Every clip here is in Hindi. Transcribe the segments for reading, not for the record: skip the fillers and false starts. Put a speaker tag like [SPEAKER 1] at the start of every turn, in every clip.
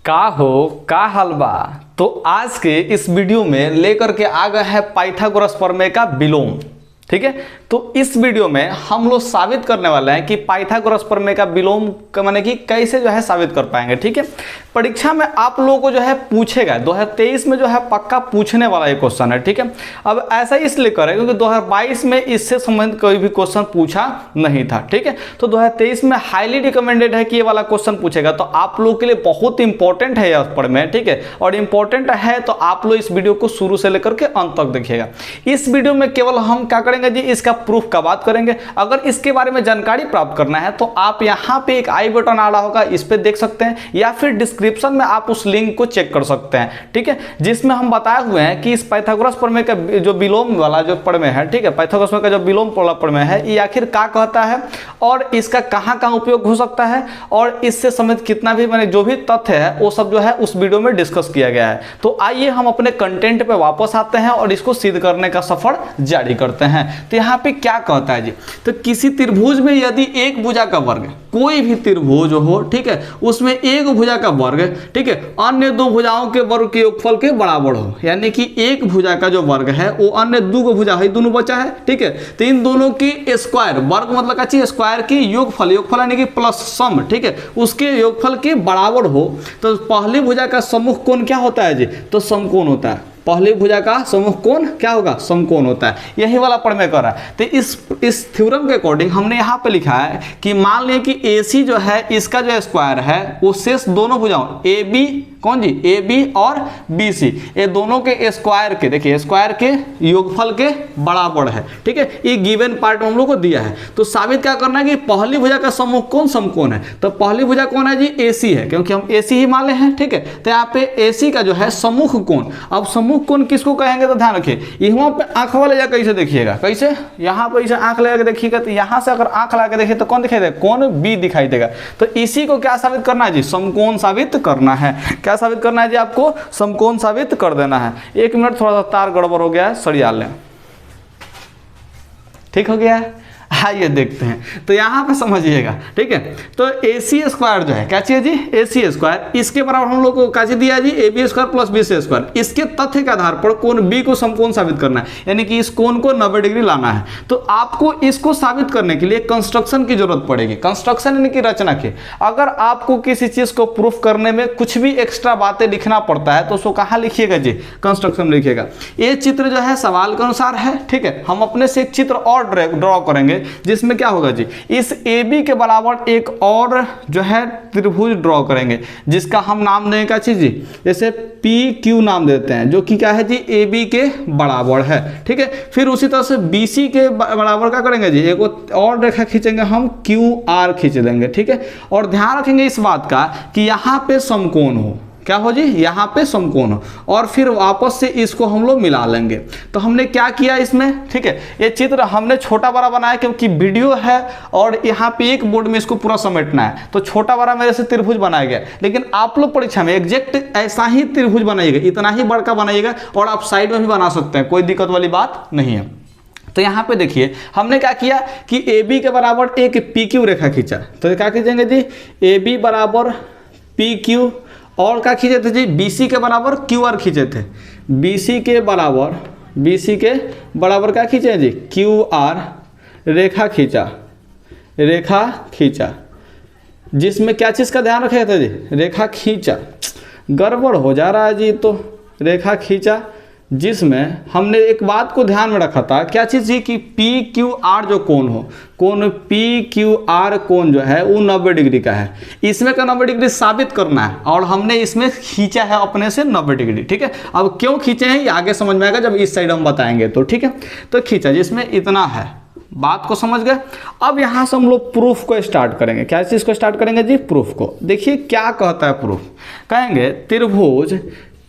[SPEAKER 1] का हो का हलवा। तो आज के इस वीडियो में लेकर के आ गए हैं पाइथागोरस प्रमेय का विलोम। ठीक है, तो इस वीडियो में हम लोग साबित करने वाले हैं कि पाइथागोरस प्रमेय का विलोम का माने कि कैसे जो है साबित कर पाएंगे। ठीक है, परीक्षा में आप लोगों को जो है पूछेगा 2023 में जो है पक्का पूछने वाला ये क्वेश्चन है। ठीक है, अब ऐसा इसलिए करें क्योंकि 2022 में इससे संबंधित कोई भी क्वेश्चन पूछा नहीं था। ठीक है, तो 2023 में हाईली रिकमेंडेड है कि ये वाला क्वेश्चन पूछेगा, तो आप लोगों के लिए बहुत इंपॉर्टेंट है यह प्रमेय। ठीक है, और इंपॉर्टेंट है तो आप लोग इस वीडियो को शुरू से लेकर के अंत तक देखिएगा। इस वीडियो में केवल हम क्या करेंगे जी, इसका प्रूफ का बात करेंगे। अगर इसके बारे में जानकारी प्राप्त करना है तो आप यहाँ पे एक आई बटन आ रहा होगा, इस पे देख सकते हैं, या फिर डिस्क्रिप्शन में आप उस लिंक को चेक कर सकते हैं। ठीक है, जिसमें हम बताए हुए हैं कि इस पाइथागोरस प्रमेय का जो विलोम वाला जो प्रमेय है, ठीक है, पाइथागोरस का जो विलोम वाला प्रमेय है, ये आखिर क्या कहता है और इसका कहाँ कहाँ उपयोग हो सकता है और इससे संबंधित कितना भी मैंने जो भी तथ्य है वो सब जो है उस वीडियो में डिस्कस किया गया है। तो आइए हम अपने कंटेंट पे वापस आते हैं और इसको सिद्ध करने का सफर जारी करते हैं। तो यहाँ पे क्या कहता है जी, तो किसी त्रिभुज में यदि एक भुजा का वर्ग, कोई भी त्रिभुज हो, ठीक है, उसमें एक भुजा का वर्ग, ठीक है, अन्य दो भुजाओं के वर्ग के योगफल के बराबर हो, यानी कि एक भुजा का जो वर्ग है वो अन्य दो भुजा है, दोनों बचा है। ठीक है, तो इन दोनों की स्क्वायर, वर्ग मतलब क्या चीज, स्क्वायर की योगफल, योगफल यानी कि प्लस सम, ठीक है, उसके योगफल के बराबर हो, तो पहली भुजा का सम्मुख कोण क्या होता है जी, तो समकोण होता है। पहली भुजा का सम्मुख कोण क्या होगा, समकोण होता है। यही वाला प्रमेय कर रहा है। तो इस थ्योरम के अकॉर्डिंग हमने यहाँ पे लिखा है कि मान लिया कि AC जो है इसका जो स्क्वायर है वो शेष दोनों भुजाओं AB, कौन जी, AB और BC, ये दोनों के स्क्वायर के, देखिए स्क्वायर के योगफल के बराबर है। ठीक है, ये गिवन पार्ट हम लोग को दिया है। तो साबित क्या करना है कि पहली भुजा का सम्मुख कोण समकोण है। तो पहली भुजा कौन है जी, AC है, क्योंकि हम AC ही मान ले हैं। ठीक है, तो यहाँ पे AC का जो है सम्मुख कोण, अब सम्मुख कोण किसको कहेंगे, तो ध्यान रखिए यहाँ पे आंख वाले या कैसे देखिएगा, कैसे यहाँ पे ऐसे आंख लगा के देखिएगा, तो यहाँ से अगर आंख लगा के देखिए तो कौन दिखाई देगा, कोण B दिखाई देगा। तो इसी को क्या साबित करना है जी, समकोण साबित करना है। क्या साबित करना है जी, आपको समकोण साबित कर देना है। एक मिनट, थोड़ा सा तार गड़बड़ हो गया है, सरिया लें। ठीक हो गया है, आइए देखते हैं। तो यहाँ पे समझिएगा, ठीक है, तो AC स्क्वायर जो है क्या चाहिए जी, AC स्क्वायर, इसके बराबर हम लोग को क्या दिया जी, AB square plus BC square. इसके तथ्य के आधार पर कोण B को समकोण साबित करना है, यानी कि इस कोण को 90 डिग्री लाना है। तो आपको इसको साबित करने के लिए कंस्ट्रक्शन की जरूरत पड़ेगी। कंस्ट्रक्शन यानी कि रचना की। अगर आपको किसी चीज को प्रूफ करने में कुछ भी एक्स्ट्रा बातें लिखना पड़ता है तो उसको कहाँ लिखिएगा जी, कंस्ट्रक्शन में लिखिएगा। ये चित्र जो है सवाल के अनुसार है। ठीक है, हम अपने से एक चित्र और ड्रॉ करेंगे जिसमें क्या होगा जी, इस AB के बराबर एक और जो है त्रिभुज ड्रॉ करेंगे जिसका हम नाम देंगे क्या चीज जी, जैसे PQ नाम देते हैं, जो कि क्या है जी, AB के बराबर है। ठीक है, फिर उसी तरह से BC के बराबर क्या करेंगे जी, एक और रेखा खींचेंगे हम, QR खींच देंगे। ठीक है, और ध्यान रखेंगे इस बात का कि यहाँ पे समकोण हो, क्या हो जी, यहाँ पे समकोण हो, और फिर वापस से इसको हम लोग मिला लेंगे। तो हमने क्या किया इसमें, ठीक है, ये चित्र हमने छोटा बड़ा बनाया क्योंकि वीडियो है और यहाँ पे एक बोर्ड में इसको पूरा समेटना है, तो छोटा बड़ा मेरे से त्रिभुज बनाया गया। लेकिन आप लोग परीक्षा में एग्जैक्ट ऐसा ही त्रिभुज बनाइएगा, इतना ही बड़का बनाइएगा, और आप साइड में भी बना सकते हैं, कोई दिक्कत वाली बात नहीं है। तो यहाँ पे देखिए हमने क्या किया कि AB के बराबर एक PQ रेखा खींचा। तो क्या खींचेंगे जी, AB बराबर PQ, और क्या खींचे थे जी, BC के बराबर QR खींचे थे। BC के बराबर क्या खींचे जी, QR रेखा खींचा, जिसमें क्या चीज़ का ध्यान रखे थे जी, रेखा खींचा, गड़बड़ हो जा रहा है जी, तो रेखा खींचा जिसमें हमने एक बात को ध्यान में रखा था, क्या चीज़ जी, कि PQR जो कोण हो, कोण PQR कोण जो है वो 90 डिग्री का है। इसमें का 90 डिग्री साबित करना है और हमने इसमें खींचा है अपने से 90 डिग्री। ठीक है, अब क्यों खींचे हैं ये आगे समझ में आएगा जब इस साइड हम बताएंगे। तो ठीक है, तो खींचा जिसमें इतना है, बात को समझ गए। अब यहाँ से हम लोग प्रूफ को स्टार्ट करेंगे। क्या चीज़ को स्टार्ट करेंगे जी, प्रूफ को। देखिए क्या कहता है प्रूफ, कहेंगे त्रिभुज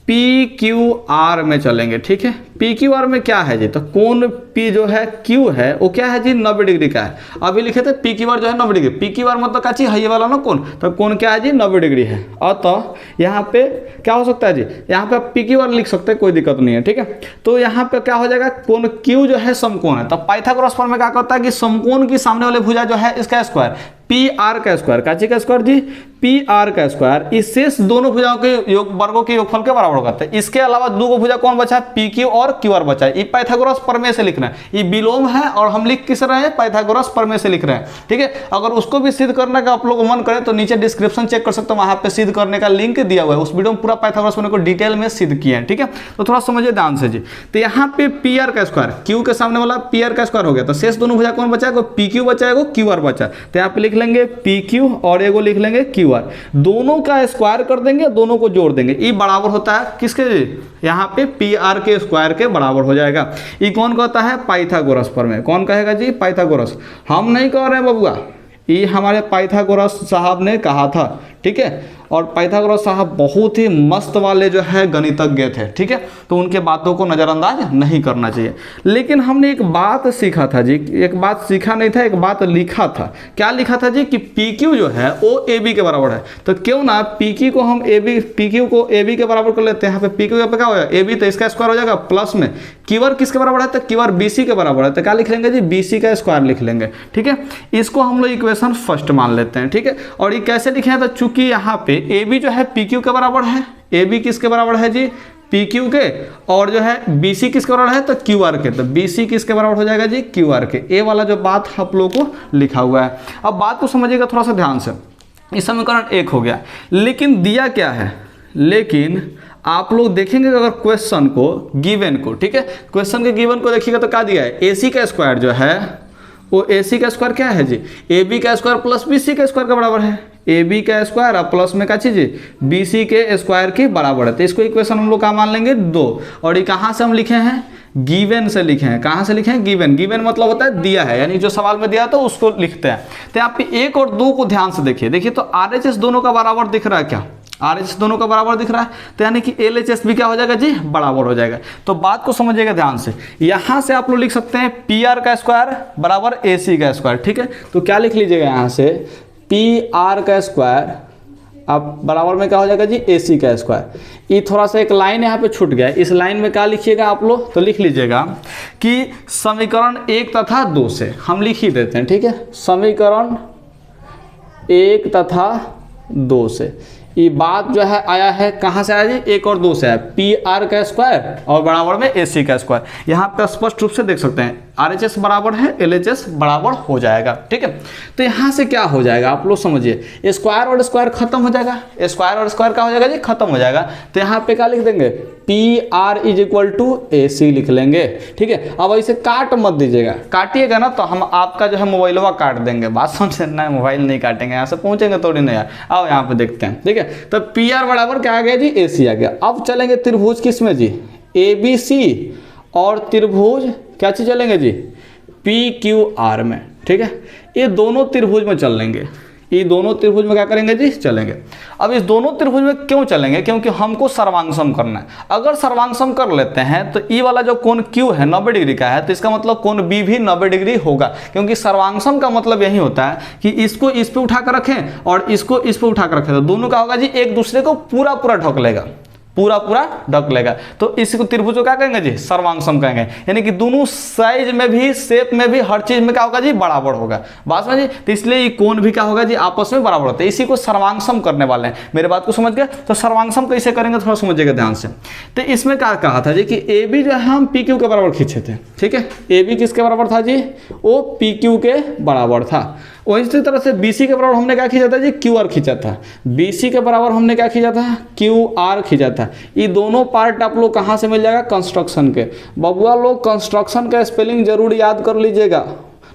[SPEAKER 1] PQR में चलेंगे। ठीक है, PQR में क्या है जी, तो कोण P जो है Q है वो क्या है जी, 90 डिग्री का है। अभी लिखे थे PQR जो है 90 डिग्री, PQR मतलब क्या चीज है, ये वाला ना कोण, तो कोण क्या है जी, 90 डिग्री है। अतः यहाँ पे क्या हो सकता है जी, यहाँ पे PQR लिख सकते हैं, कोई दिक्कत नहीं है। ठीक है, तो यहाँ पे क्या हो जाएगा, कोण Q जो है समकोण है। तो पाइथागोरस प्रमेय क्या कहता है कि समकोण की सामने वाले भुजा जो है इसका स्क्वायर, पी आर का स्क्वायर, काची का स्क्वायर जी, पी आर का स्क्वायर, इस शेष दोनों भुजाओं के वर्गों के योगफल के बराबर होता है। इसके अलावा दो को भुजा कौन बचा है, पी क्यू और क्यू आर बचा है। ये पाइथागोरस प्रमेय से लिखना है, ये विलोम है और हम लिख किस रहे हैं, पाइथागोरस प्रमेय से लिख रहे हैं, ठीक है। अगर उसको भी सिद्ध करने का आप लोग मन करें तो नीचे डिस्क्रिप्शन चेक कर सकते हो, वहां पे सिद्ध करने का लिंक दिया हुआ है, उस वीडियो में पूरा पाइथागोरस प्रमेय को डिटेल में सिद्ध किया है, ठीक है। तो थोड़ा समझिए ध्यान से जी। तो यहाँ पे पी आर का स्क्वायर, क्यू के सामने वाला पी आर का स्क्वायर हो गया, तो शेष दोनों भुजा कौन बचा है, पी क्यू बचा है, क्यू आर बचा। तो यहाँ पे लिख लेंगे पी क्यू और एगो लिख लेंगे क्यू आर, दोनों का स्क्वायर कर देंगे, दोनों को जोड़ देंगे। ये बराबर होता है किसके जी, यहाँ पे पी आर के स्क्वायर के बराबर हो जाएगा। ये कौन कहता है, पाइथागोरस प्रमेय। कौन कहेगा जी, पाइथागोरस। हम नहीं कह रहे हैं बबुआ, ये हमारे पाइथागोरस साहब ने कहा था, ठीक है। और पाइथागोरस साहब बहुत ही मस्त वाले जो है गणितज्ञ थे, ठीक है। तो उनके बातों को नज़रअंदाज नहीं करना चाहिए। लेकिन हमने एक बात सीखा था जी, एक बात सीखा नहीं था, एक बात लिखा था। क्या लिखा था जी, कि पी क्यू जो है वो ए बी के बराबर है। तो क्यों ना पी क्यू को हम पी क्यू को ए बी के बराबर कर लेते हैं। यहाँ पे पी क्यू पे क्या होगा, ए बी, तो इसका स्क्वायर हो जाएगा प्लस में क्यू आर किसके बराबर है, तो क्यू आर बी सी के बराबर है। तो क्या लिख लेंगे जी, बी सी का स्क्वायर लिख लेंगे, ठीक है। इसको हम लोग इक्वेशन फर्स्ट मान लेते हैं, ठीक है। और ये कैसे लिखे हैं, तो चूंकि यहाँ पे ए बी जो है पी क्यू के बराबर है, ए बी किसके बराबर है जी, पी क्यू के, और जो है बी सी किसके बराबर है, तो क्यू आर के। तो बी सी किसके बराबर हो जाएगा जी, क्यू आर के। ए वाला जो बात आप लोगों को लिखा हुआ है, अब बात को समझिएगा थोड़ा सा ध्यान से। इस समीकरण एक हो गया, लेकिन दिया क्या है, लेकिन आप लोग देखेंगे अगर क्वेश्चन को गिवन को, ठीक है, क्वेश्चन के गिवन को देखिएगा तो क्या दिया है, ए सी का स्क्वायर जो है वो ए सी का स्क्वायर क्या है जी, ए बी का स्क्वायर प्लस बी सी का स्क्वायर के बराबर है। ए बी का स्क्वायर और प्लस में क्या चीज़, बी सी के स्क्वायर के बराबर है। तो इसको इक्वेशन हम लोग क्या मान लेंगे, 2। और ये कहाँ से हम लिखे हैं, गिवन से लिखे हैं। कहाँ से लिखे हैं, गिवन। गिवन मतलब होता है दिया है, यानी जो सवाल में दिया तो उसको लिखते हैं। तो यहाँ पे 1 और 2 को ध्यान से देखिए, देखिए तो आर एच एस दोनों का बराबर दिख रहा है क्या, आर एच एस दोनों का बराबर दिख रहा है। तो यानी कि एल एच एस भी क्या हो जाएगा जी, बराबर हो जाएगा। तो बात को समझिएगा ध्यान से, यहाँ से आप लोग लिख सकते हैं पी आर का स्क्वायर बराबर ए सी का स्क्वायर, ठीक है। तो क्या लिख लीजिएगा यहाँ से, पी आर का स्क्वायर अब बराबर में क्या हो जाएगा जी, ए सी का स्क्वायर। ये थोड़ा सा एक लाइन यहाँ पे छूट गया है, इस लाइन में क्या लिखिएगा आप लोग, तो लिख लीजिएगा कि समीकरण 1 तथा 2 से हम लिख ही देते हैं, ठीक है। समीकरण 1 तथा 2 से ये बात जो है आया है, कहाँ से आया जी, 1 और 2 से आया, पी आर का स्क्वायर और बराबर में ए सी का स्क्वायर। यहाँ पे स्पष्ट रूप से देख सकते हैं आर एच एस बराबर है, एल एच एस बराबर हो जाएगा, ठीक है। तो यहाँ से क्या हो जाएगा आप लोग समझिए, स्क्वायर और स्क्वायर खत्म हो जाएगा, स्क्वायर और स्क्वायर क्या हो जाएगा जी, खत्म हो जाएगा। तो यहाँ पे क्या लिख देंगे, P R is equal to A C लिख लेंगे, ठीक है। अब इसे काट मत दीजिएगा, काटिएगा ना तो हम आपका जो है मोबाइलवा काट देंगे। बात समझे ना, मोबाइल नहीं काटेंगे, यहाँ से पहुँचेंगे थोड़ी नहीं यार। आओ यहाँ पे देखते हैं, ठीक है। तो पी आर बराबर क्या आ गया जी, ए सी आ गया। अब चलेंगे त्रिभुज किस में जी, ए बी सी, और त्रिभुज क्या चीज चलेंगे जी, पी क्यू आर में, ठीक है। ये दोनों त्रिभुज में चल लेंगे, ये दोनों त्रिभुज में क्या करेंगे जी, चलेंगे। अब इस दोनों त्रिभुज में क्यों चलेंगे, क्योंकि हमको सर्वांगसम करना है। अगर सर्वांगसम कर लेते हैं तो ये वाला जो कोण Q है 90 डिग्री का है, तो इसका मतलब कोण B भी 90 डिग्री होगा, क्योंकि सर्वांगसम का मतलब यही होता है कि इसको इस पे उठा कर रखें और इसको इस पे उठा कर रखें, तो दोनों का होगा जी एक दूसरे को पूरा पूरा ढक लेगा, पूरा पूरा ढक लेगा। तो इसको त्रिभुज को क्या कहेंगे जी, सर्वांगसम कहेंगे। यानी कि दोनों साइज में भी, शेप में भी, हर चीज में क्या होगा जी, बराबर होगा। बात समझिए। तो इसलिए ये कोण भी क्या होगा जी, आपस में बराबर होता है। इसी को सर्वांगसम करने वाले हैं। मेरे बात को समझ गए। तो सर्वांगसम कैसे करेंगे थोड़ा समझिएगा ध्यान से। तो इसमें क्या कहा था जी कि ए बी जो है हम पी क्यू के बराबर खींचे थे, ठीक है। ए बी किसके बराबर था जी, वो पी क्यू के बराबर था। वही तरह से बी सी के बराबर हमने क्या खींचा था जी, क्यू आर खींचा था। बी सी के बराबर हमने क्या खींचा था, क्यू आर खींचा था। ये दोनों पार्ट आप लोग कहाँ से मिल जाएगा, कंस्ट्रक्शन के। बबुआ लोग कंस्ट्रक्शन का स्पेलिंग जरूर याद कर लीजिएगा,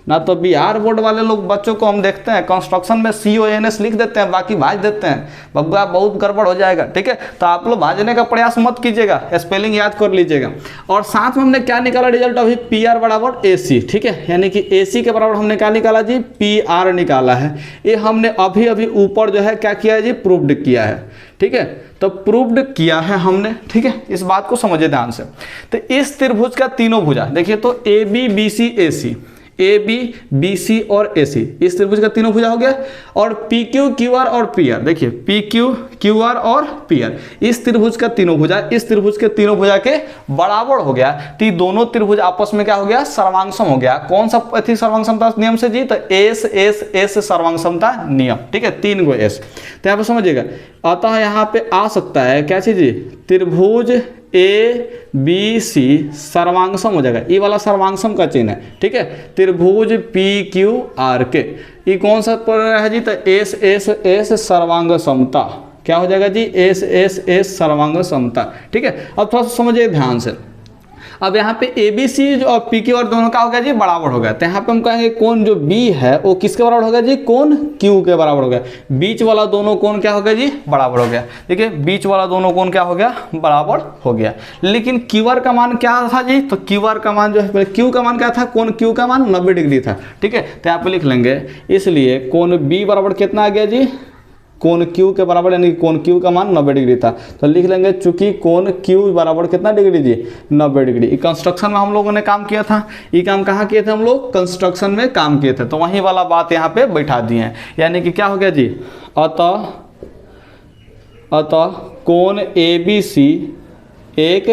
[SPEAKER 1] ना तो बिहार बोर्ड वाले लोग बच्चों को हम देखते हैं कंस्ट्रक्शन में CONS लिख देते हैं, बाकी भाज देते हैं। बबुआ बहुत गड़बड़ हो जाएगा, ठीक है। तो आप लोग भाजने का प्रयास मत कीजिएगा, स्पेलिंग याद कर लीजिएगा। और साथ में हमने क्या निकाला रिजल्ट अभी, PR बराबर AC, ठीक है। यानी कि AC के बराबर हमने क्या निकाला जी, PR निकाला है। ये हमने अभी अभी ऊपर जो है क्या किया है जी, प्रूव्ड किया है, ठीक है। तो प्रूव्ड किया है हमने, ठीक है। इस बात को समझिए ध्यान से। तो इस त्रिभुज का तीनों भुजा देखिए, तो AB BC AC, A B, B C और ए सी, इस त्रिभुज का तीनों भुजा हो गया। और पी क्यू, क्यू आर और पी आर, देखिए पी क्यू, क्यू आर और पी आर, इस त्रिभुज का तीनों भुजा इस त्रिभुज के तीनों भुजा के बराबर हो गया। तो ये दोनों त्रिभुज आपस में क्या हो गया, सर्वांग सम हो गया। कौन सा थी सर्वांग समता नियम से जी, तो एस एस एस सर्वांग समता नियम, ठीक है, 3 गो एस। तो यहाँ पे समझिएगा, अतः यहाँ पे आ सकता है क्या चीज जी, त्रिभुज ए बी सी सर्वांगसम हो जाएगा, ये वाला सर्वांगसम का चिन्ह है, ठीक है। त्रिभुज पी क्यू आर के, ये कौन सा पड़ रहा है जी, तो एस एस एस सर्वांग समता, क्या हो जाएगा जी, एस एस एस सर्वांग समता, ठीक है। अब थोड़ा सा समझिए ध्यान से, अब यहाँ पे ए बी सी और पी क्यू और दोनों का हो गया जी बराबर हो गया। तो यहाँ पे हम कहेंगे कोण जो बी है वो किसके बराबर हो गया जी, कोण क्यू के बराबर हो गया। बीच वाला दोनों कोण क्या हो गया जी, बराबर हो गया। देखिए बीच वाला दोनों कोण क्या हो गया, बराबर हो गया। लेकिन क्यू आर का मान क्या था जी, तो क्यू आर का मान जो है, क्यू का मान क्या था, कोण क्यू का मान 90 डिग्री था, ठीक है। तो यहाँ पे लिख लेंगे, इसलिए कोण बी बराबर कितना आ गया जी, कोण क्यू के बराबर, यानी कोण क्यू का मान 90 डिग्री था। तो लिख लेंगे चूंकि कोण क्यू बराबर कितना डिग्री जी, 90 डिग्री। ये कंस्ट्रक्शन में हम लोगों ने काम किया था, ये काम कहाँ किए थे हम लोग, कंस्ट्रक्शन में काम किए थे, तो वही वाला बात यहाँ पे बैठा दिए हैं। यानी कि क्या हो गया जी, अतः कोण ए बी सी एक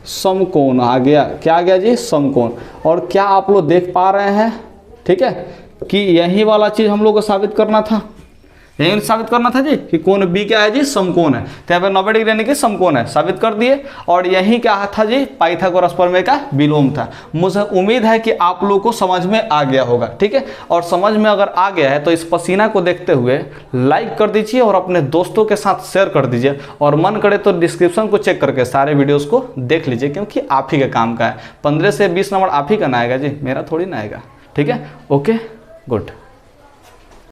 [SPEAKER 1] समकोण आ गया। क्या आ गया जी, समकोण। और क्या आप लोग देख पा रहे हैं, ठीक है, कि यही वाला चीज हम लोग को साबित करना था, यही साबित करना था जी कि कोण बी क्या है जी, समकोण है। तो यहाँ पे 90 डिग्री यानी कि समकोण है, साबित कर दिए। और यही क्या था जी, पाइथागोरस प्रमेय का विलोम था। मुझे उम्मीद है कि आप लोगों को समझ में आ गया होगा, ठीक है। और समझ में अगर आ गया है तो इस पसीना को देखते हुए लाइक कर दीजिए और अपने दोस्तों के साथ शेयर कर दीजिए, और मन करे तो डिस्क्रिप्शन को चेक करके सारे वीडियोज़ को देख लीजिए, क्योंकि आप ही के काम का है। 15 से 20 नंबर आप ही का ना आएगा जी, मेरा थोड़ी ना आएगा, ठीक है। Okay, good.